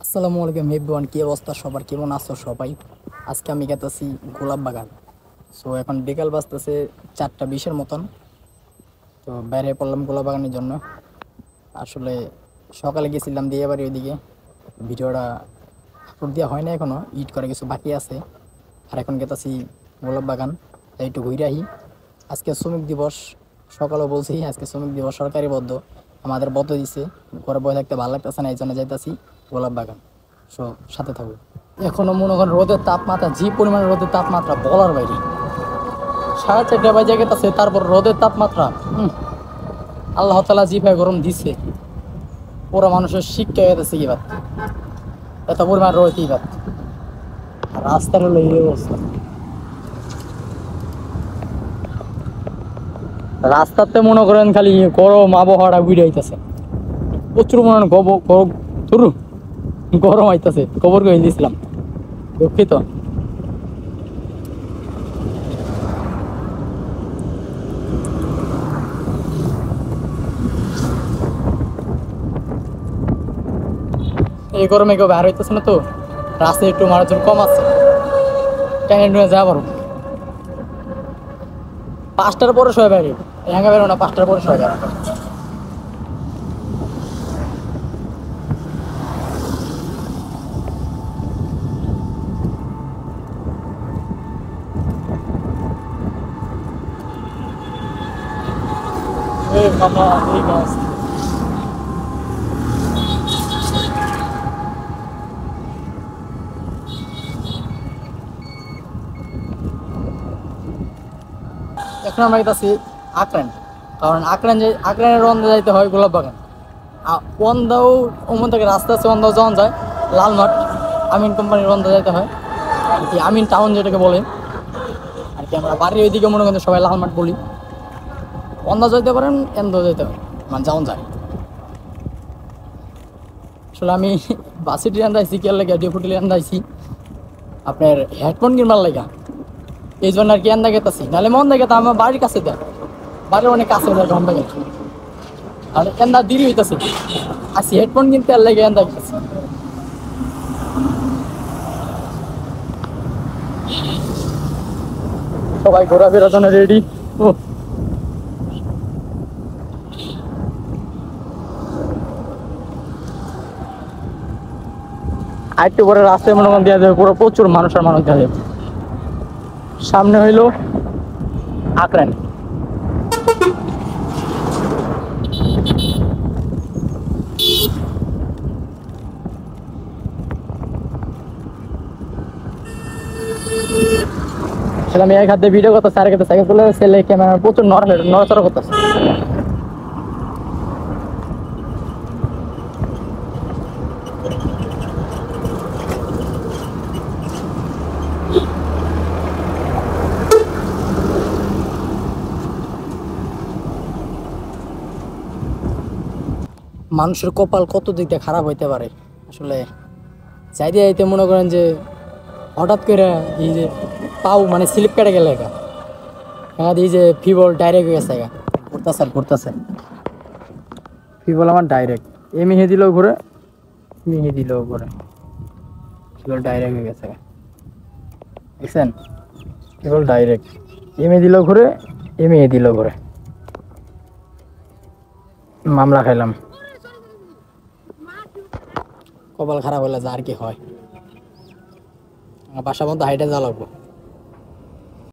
আসসালামু আলাইকুম এভরিওয়ান, কি অবস্থা সবার, কেমন আছো সবাই? আজকে আমি গেতেছি গোলাপ বাগান। সো এখন বিকাল বাজতেছে 4:20-এর মতন। তো বাইরে পড়লাম গোলাপ বাগানের জন্য। আসলে সকালে গেছিলাম দিয়ে বাড়ি ওইদিকে, ভিডিওটা আপলোড দেওয়া হয় না, এখনো এডিট করা কিছু বাকি আছে। আর এখন গেতেছি গোলাপ বাগান, তাই একটু ঘুরে আহি। আজকে শ্রমিক দিবস, সকালেও বলছি আজকে শ্রমিক দিবস, সরকারি বদ্ধ, আমাদের বদ্ধ দিছে। ঘরে বসে থাকতে ভালো লাগতেছে না, এই জন্য যাইতেছি গোলাপ বাগান। সো সাথে থাকবো। এখনো মনে করেন রোদের তাপমাত্রা, যে পরিমাণে রোদের তাপমাত্রা বলার বাইরে। 4:30 বাজে গেছে, তারপর রোদের তাপমাত্রা আল্লাহ তালা জিভায় গরম দিছে, পুরো মানুষের শিক্ষা হয়ে গেছে। কি বাত, এত পরিমাণ রোদ কি বাত। রাস্তার হলো এই অবস্থা, রাস্তাতে মনে করেন খালি গরম আবহাওয়াটা বুঝে আইতেছে। প্রচুর মনে গরম আইতেছে। খবর কই দিয়েছিলাম, দুঃখিত। এই গরমে কেউ বের হইতেছে না, তো রাস্তায় একটু মানুষজন কম আছে, ট্যাঙ্গে নিয়ে যাওয়া পারো। 5টার পরে সবাই বাইরে, হ্যাঙ্গা বেরো না, 5টার পরে সবাই বেরো। এই মামা, এই গাছ। এখন আমরা গেছি আকরান, কারণ আকরানের রন্দে যাইতে হয় গোলাপ বাগান। ওয়ান্দাও ওমন থেকে রাস্তা আছে, ওয়ান্দাও যাওয়া যায় লালমাঠ। আমিন কোম্পানির রন্দে যাইতে হয় আর কি, আমিন টাউন যেটাকে বলে আর কি। আমরা বাড়ির ওইদিকে মনে করেন সবাই লালমাঠ বলি। ওয়ান্দা যাইতে পারেন, এন্দাও যাইতে হয়, মানে যাওয়া যায়। আসলে আমি বাসি ট্রেন যাইছি, কেয়ার লেগে ডিপুটি ট্রেন যাইছি আপনার হেডফোন কিনবার লাগা, এই জন্য আর কি এন্দা গেতাছি। নাহলে মন দেখে আমার বাড়ির কাছে দেয়, বাড়ির অনেক কাছে দেয় ঘন্টা গেছে। আর এন্দা দেরি হইতেছে, আসি হেডফোন কিনতে আর লেগে এন্দা গেছে। সবাই ঘোরাফেরার জন্য রেডি। ও আরেকটু পরে রাস্তায় মনে করেন দেওয়া যাবে, পুরো প্রচুর মানুষ আর মানুষ দেওয়া যাবে। সামনে হইলো আকরান। আমি এক হাতে ভিডিও করতেছি, আর এক হাতে সাইকেল তুলে ছেলে ক্যামেরা প্রচুর নড়াচড়া করতেছে। মানুষের কপাল কত দিক দিয়ে খারাপ হইতে পারে আসলে। যাইতে যাইতে মনে করেন যে হঠাৎ করে এই যে পাও মানে স্লিপ কেটে গেলে এই যে ফিবল ডাইরেক্ট হয়ে গেছে, ঘুরতেছে ফিবল আমার ডাইরেক্ট এমনি দিল ঘুরে, মিহি দিল ঘুরে, ফিবল ডাইরেক্ট হয়ে গেছে। দেখছেন, ফিবল ডাইরেক্ট এমনি দিল ঘুরে, এমনি দিল ঘুরে, মামলা খাইলাম। কপাল খারাপ হলে যা আর কি হয়, বাসা মতো হাইটে যাওয়া লাগবো।